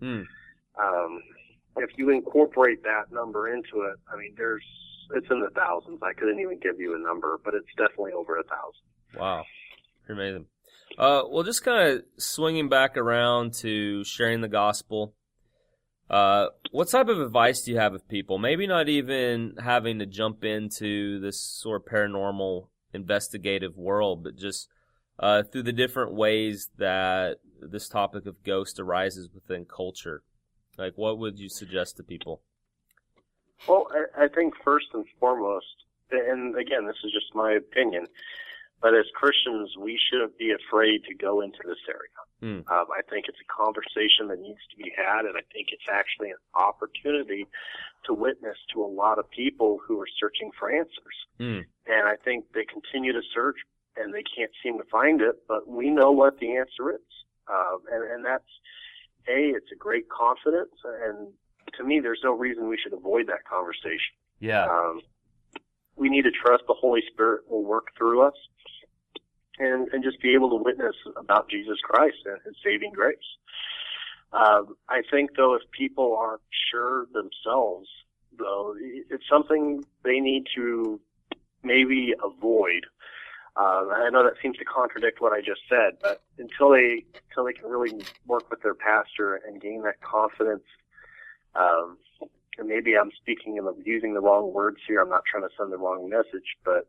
if you incorporate that number into it, I mean, it's in the thousands. I couldn't even give you a number, but it's definitely over 1,000. Wow. Amazing. Well, just kind of swinging back around to sharing the gospel. What type of advice do you have of people? Maybe not even having to jump into this sort of paranormal investigative world, but just through the different ways that this topic of ghost arises within culture. Like, what would you suggest to people? Well, I think first and foremost, and again, this is just my opinion, but as Christians, we shouldn't be afraid to go into this area. I think it's a conversation that needs to be had, and I think it's actually an opportunity to witness to a lot of people who are searching for answers. And I think they continue to search, and they can't seem to find it, but we know what the answer is. And that's, it's a great confidence, and to me, there's no reason we should avoid that conversation. Yeah. We need to trust the Holy Spirit will work through us and just be able to witness about Jesus Christ and his saving grace. I think, though, if people aren't sure themselves, though, it's something they need to maybe avoid. I know that seems to contradict what I just said, but until they can really work with their pastor and gain that confidence, and maybe I'm speaking and I'm using the wrong words here. I'm not trying to send the wrong message, but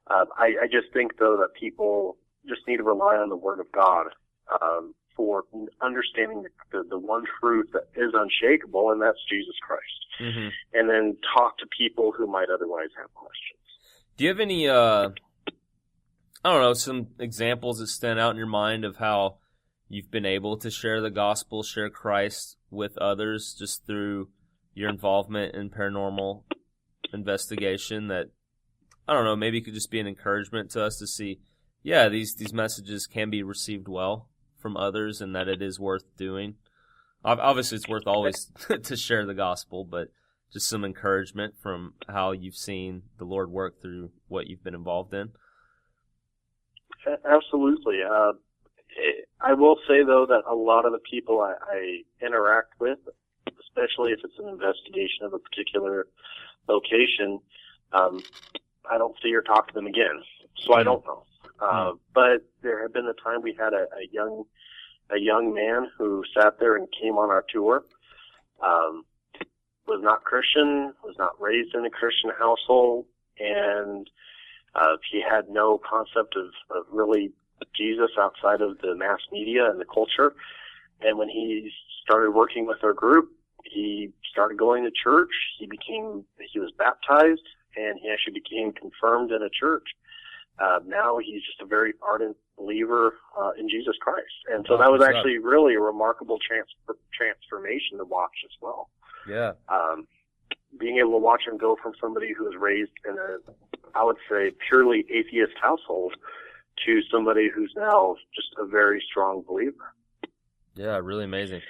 I just think, though, that people just need to rely on the Word of God for understanding the one truth that is unshakable, and that's Jesus Christ. And then talk to people who might otherwise have questions. Do you have any, some examples that stand out in your mind of how you've been able to share the gospel, share Christ with others just through your involvement in paranormal investigation that, maybe could just be an encouragement to us to see, these messages can be received well from others and that it is worth doing. Obviously, it's worth always to share the gospel, but just some encouragement from how you've seen the Lord work through what you've been involved in. Absolutely. I will say, though, that a lot of the people I interact with, especially if it's an investigation of a particular location, I don't see or talk to them again, so I don't know. But there had been a time we had a young man who sat there and came on our tour, was not Christian, was not raised in a Christian household, and he had no concept of really Jesus outside of the mass media and the culture. And when he started working with our group, he started going to church. He was baptized, and he actually became confirmed in a church. Now he's just a very ardent believer in Jesus Christ. And so that was actually really a remarkable transformation to watch as well. Yeah. Being able to watch him go from somebody who was raised in I would say, purely atheist household to somebody who's now just a very strong believer. Yeah, really amazing.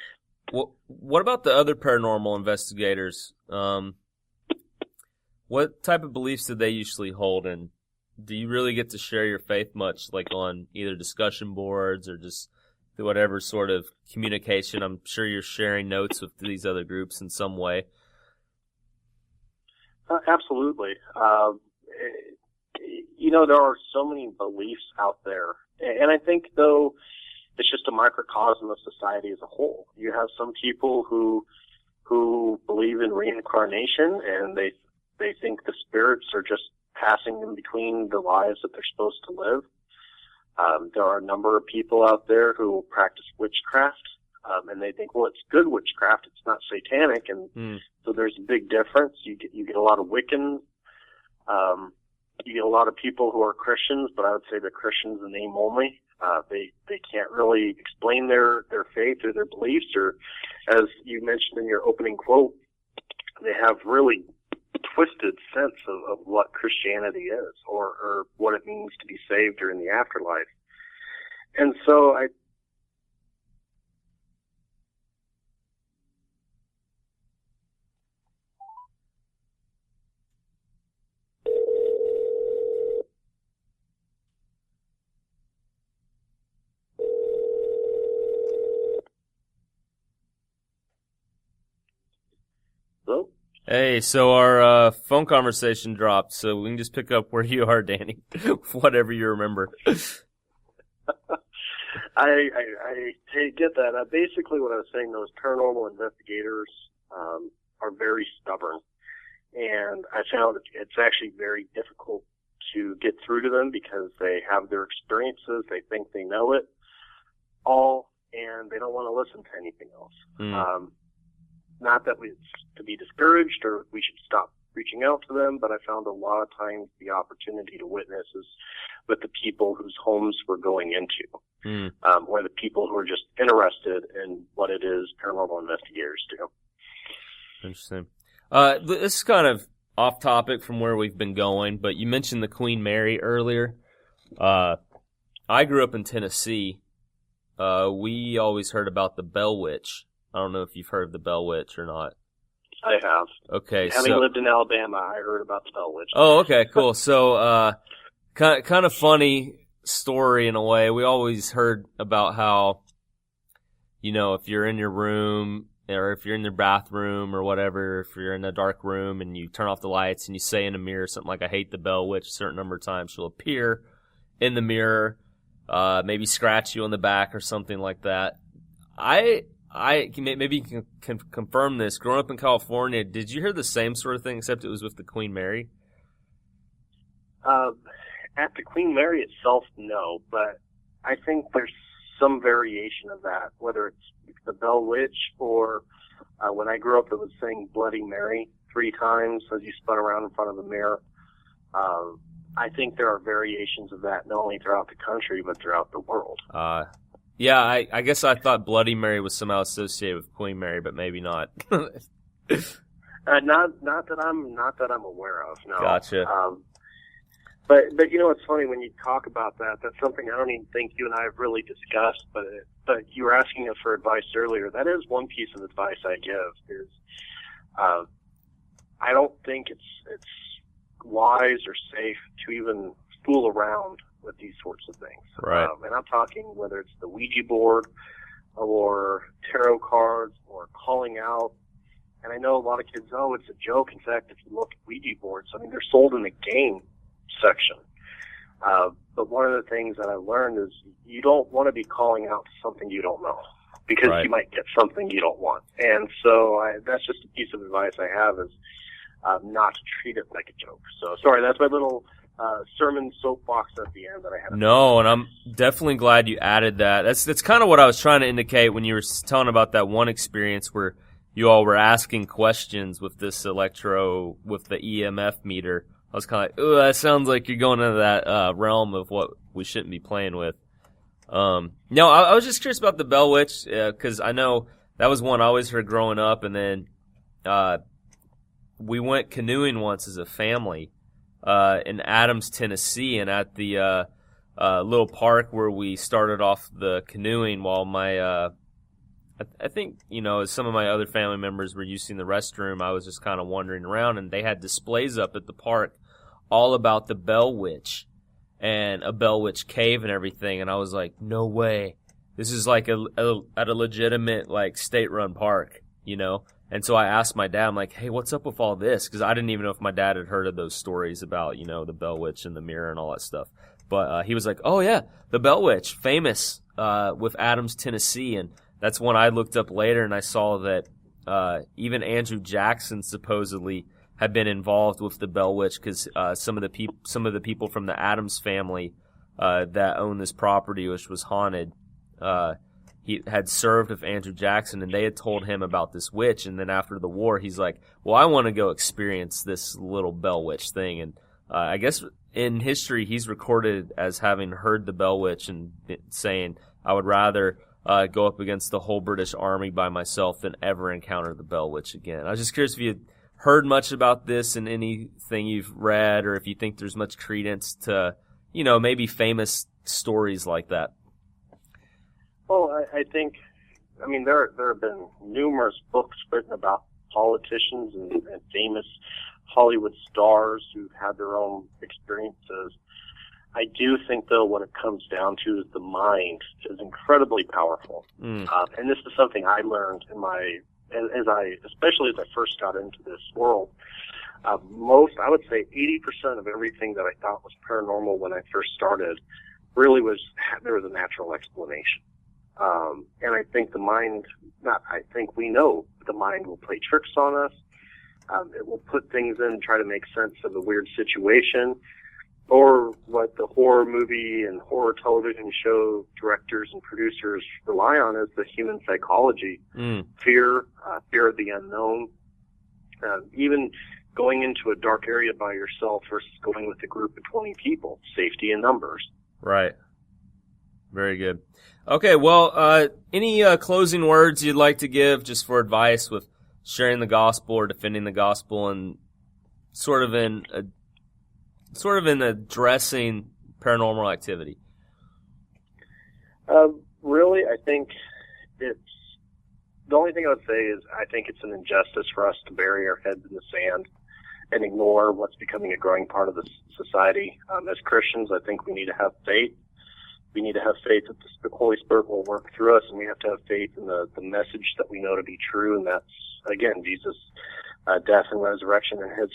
Well, what about the other paranormal investigators? What type of beliefs do they usually hold, and do you really get to share your faith much, like on either discussion boards or just whatever sort of communication? I'm sure you're sharing notes with these other groups in some way. Absolutely. There are so many beliefs out there, and I think, though, it's just a microcosm of society as a whole. You have some people who believe in reincarnation, and they think the spirits are just passing in between the lives that they're supposed to live. There are a number of people out there who practice witchcraft, and they think, well, it's good witchcraft, it's not satanic, and so there's a big difference. You get a lot of Wiccans. You get a lot of people who are Christians, but I would say they're Christians in name only. They can't really explain their faith or their beliefs, or, as you mentioned in your opening quote, they have really twisted sense of what Christianity is, or what it means to be saved or in the afterlife. And so Hello? Hey, so our phone conversation dropped, so we can just pick up where you are, Danny. Whatever you remember. I get that. Basically, what I was saying, those paranormal investigators are very stubborn, and I found it's actually very difficult to get through to them because they have their experiences, they think they know it all, and they don't want to listen to anything else. Not that to be discouraged or we should stop reaching out to them, but I found a lot of times the opportunity to witness is with the people whose homes we're going into, or the people who are just interested in what it is paranormal investigators do. Interesting. This is kind of off topic from where we've been going, but you mentioned the Queen Mary earlier. I grew up in Tennessee. We always heard about the Bell Witch. I don't know if you've heard of the Bell Witch or not. I have. Okay. Having lived in Alabama, I heard about the Bell Witch. Oh, okay, cool. So, kind of funny story in a way. We always heard about how, if you're in your room or if you're in your bathroom or whatever, if you're in a dark room and you turn off the lights and you say in a mirror something like, "I hate the Bell Witch," a certain number of times she'll appear in the mirror, maybe scratch you on the back or something like that. Maybe you can confirm this. Growing up in California, did you hear the same sort of thing, except it was with the Queen Mary? At the Queen Mary itself, no, but I think there's some variation of that, whether it's the Bell Witch or when I grew up, it was saying Bloody Mary 3 times as you spun around in front of the mirror. I think there are variations of that not only throughout the country, but throughout the world. Yeah, I guess I thought Bloody Mary was somehow associated with Queen Mary, but maybe not. Not that I'm aware of. No. Gotcha. But it's funny when you talk about that. That's something I don't even think you and I have really discussed. But you were asking us for advice earlier. That is one piece of advice I give. Is I don't think it's wise or safe to even fool around with these sorts of things. Right. And I'm talking whether it's the Ouija board or tarot cards or calling out. And I know a lot of kids, it's a joke. In fact, if you look at Ouija boards, they're sold in the game section. But one of the things that I learned is you don't want to be calling out something you don't know, because you might get something you don't want. And so that's just a piece of advice I have, is not to treat it like a joke. So sorry, that's my little sermon soapbox at the end that I had. No, and I'm definitely glad you added that. That's kind of what I was trying to indicate when you were telling about that one experience where you all were asking questions with this with the EMF meter. I was kind of like, ooh, that sounds like you're going into that realm of what we shouldn't be playing with. No, I was just curious about the Bell Witch, because I know that was one I always heard growing up, and then we went canoeing once as a family in Adams, Tennessee, and at the little park where we started off the canoeing while my I think, as some of my other family members were using the restroom, I was just kind of wandering around, and they had displays up at the park all about the Bell Witch and a Bell Witch cave and everything, and I was like, no way. This is like at a legitimate, state-run park, And so I asked my dad, I'm like, hey, what's up with all this? Because I didn't even know if my dad had heard of those stories about, the Bell Witch and the mirror and all that stuff. But he was like, oh, yeah, the Bell Witch, famous with Adams, Tennessee. And that's when I looked up later, and I saw that even Andrew Jackson supposedly had been involved with the Bell Witch, because some of the people from the Adams family that owned this property, which was haunted, he had served with Andrew Jackson, and they had told him about this witch. And then after the war, he's like, well, I want to go experience this little Bell Witch thing. And I guess in history, he's recorded as having heard the Bell Witch and saying, I would rather go up against the whole British Army by myself than ever encounter the Bell Witch again. I was just curious if you had heard much about this in anything you've read, or if you think there's much credence to, maybe famous stories like that. Well, I think, there have been numerous books written about politicians and famous Hollywood stars who've had their own experiences. I do think, though, what it comes down to is the mind is incredibly powerful. And this is something I learned in especially as I first got into this world. I would say 80% of everything that I thought was paranormal when I first started really there was a natural explanation. And I think we know the mind will play tricks on us. It will put things in and try to make sense of a weird situation. Or what the horror movie and horror television show directors and producers rely on is the human psychology. Fear of the unknown. Even going into a dark area by yourself versus going with a group of 20 people. Safety in numbers. Right. Very good. Okay, well, any closing words you'd like to give just for advice with sharing the gospel or defending the gospel, and sort of in addressing paranormal activity? Really, I think the only thing I would say is I think it's an injustice for us to bury our heads in the sand and ignore what's becoming a growing part of the society. As Christians, I think we need to have faith. We need to have faith that the Holy Spirit will work through us, and we have to have faith in the message that we know to be true, and that's, again, Jesus' death and resurrection and his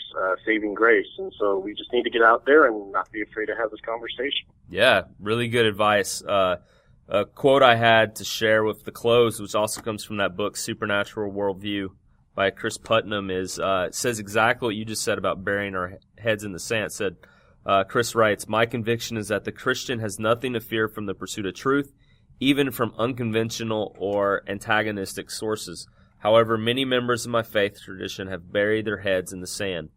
saving grace. And so we just need to get out there and not be afraid to have this conversation. Yeah, really good advice. A quote I had to share with the close, which also comes from that book, Supernatural Worldview, by Chris Putnam, is it says exactly what you just said about burying our heads in the sand. It said, Chris writes, "My conviction is that the Christian has nothing to fear from the pursuit of truth, even from unconventional or antagonistic sources. However, many members of my faith tradition have buried their heads in the sand."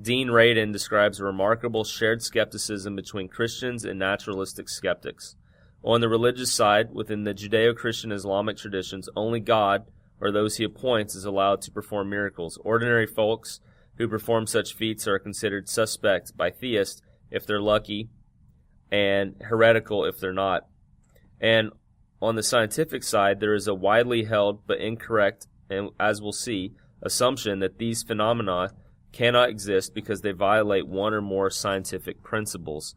Dean Radin describes a remarkable shared skepticism between Christians and naturalistic skeptics. On the religious side, within the Judeo-Christian Islamic traditions, only God, or those he appoints, is allowed to perform miracles. Ordinary folks who perform such feats are considered suspect by theists if they're lucky, and heretical if they're not. And on the scientific side, there is a widely held but incorrect, and as we'll see, assumption that these phenomena cannot exist because they violate one or more scientific principles.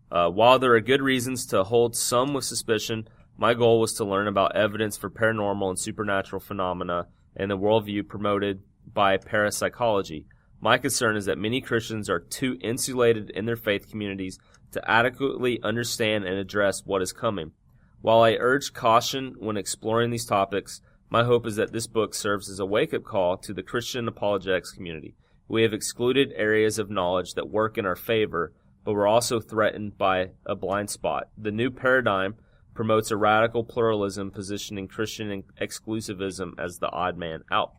While there are good reasons to hold some with suspicion, my goal was to learn about evidence for paranormal and supernatural phenomena and the worldview promoted by parapsychology. My concern is that many Christians are too insulated in their faith communities to adequately understand and address what is coming. While I urge caution when exploring these topics, my hope is that this book serves as a wake-up call to the Christian apologetics community. We have excluded areas of knowledge that work in our favor, but we're also threatened by a blind spot. The new paradigm promotes a radical pluralism, positioning Christian exclusivism as the odd man out.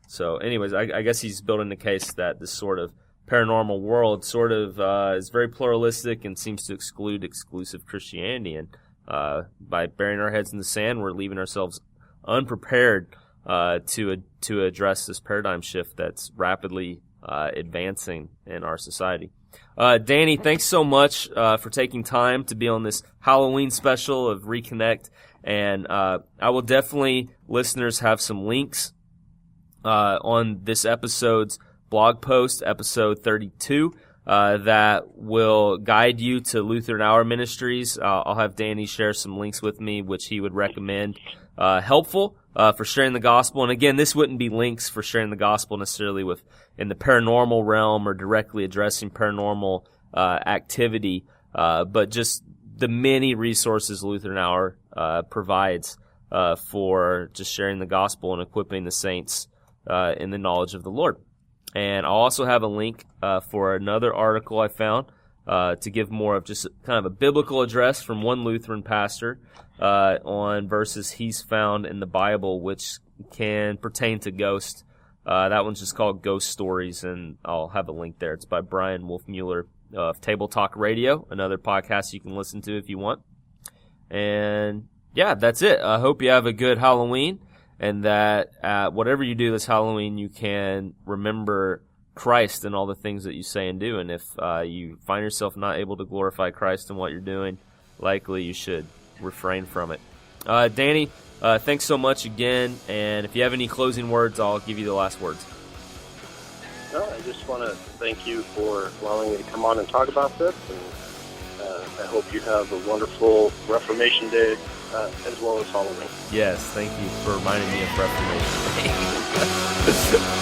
So anyways, I guess he's building the case that this sort of paranormal world sort of is very pluralistic and seems to exclude exclusive Christianity. And by burying our heads in the sand, we're leaving ourselves unprepared to address this paradigm shift that's rapidly advancing in our society. Danny, thanks so much for taking time to be on this Halloween special of Reconnect. And I will definitely, listeners, have some links on this episode's blog post, episode 32, that will guide you to Lutheran Hour Ministries. I'll have Danny share some links with me, which he would recommend helpful for sharing the gospel. And again, this wouldn't be links for sharing the gospel necessarily in the paranormal realm or directly addressing paranormal activity, but just the many resources Lutheran Hour provides for just sharing the gospel and equipping the saints in the knowledge of the Lord. And I'll also have a link for another article I found to give more of just kind of a biblical address from one Lutheran pastor on verses he's found in the Bible which can pertain to ghosts. That one's just called Ghost Stories, and I'll have a link there. It's by Brian Wolfmueller of Table Talk Radio, another podcast you can listen to if you want. And yeah, that's it. I hope you have a good Halloween, and that whatever you do this Halloween, you can remember Christ and all the things that you say and do. And if you find yourself not able to glorify Christ in what you're doing, likely you should refrain from it. Danny, thanks so much again. And if you have any closing words, I'll give you the last words. No, I just want to thank you for allowing me to come on and talk about this. And I hope you have a wonderful Reformation Day as well as Halloween. Yes, thank you for reminding me of Reformation Day.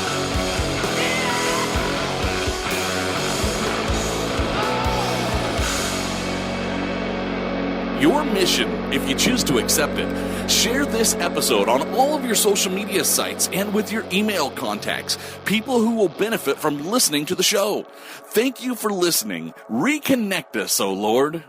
Your mission, if you choose to accept it, share this episode on all of your social media sites and with your email contacts, people who will benefit from listening to the show. Thank you for listening. Reconnect us, O Lord.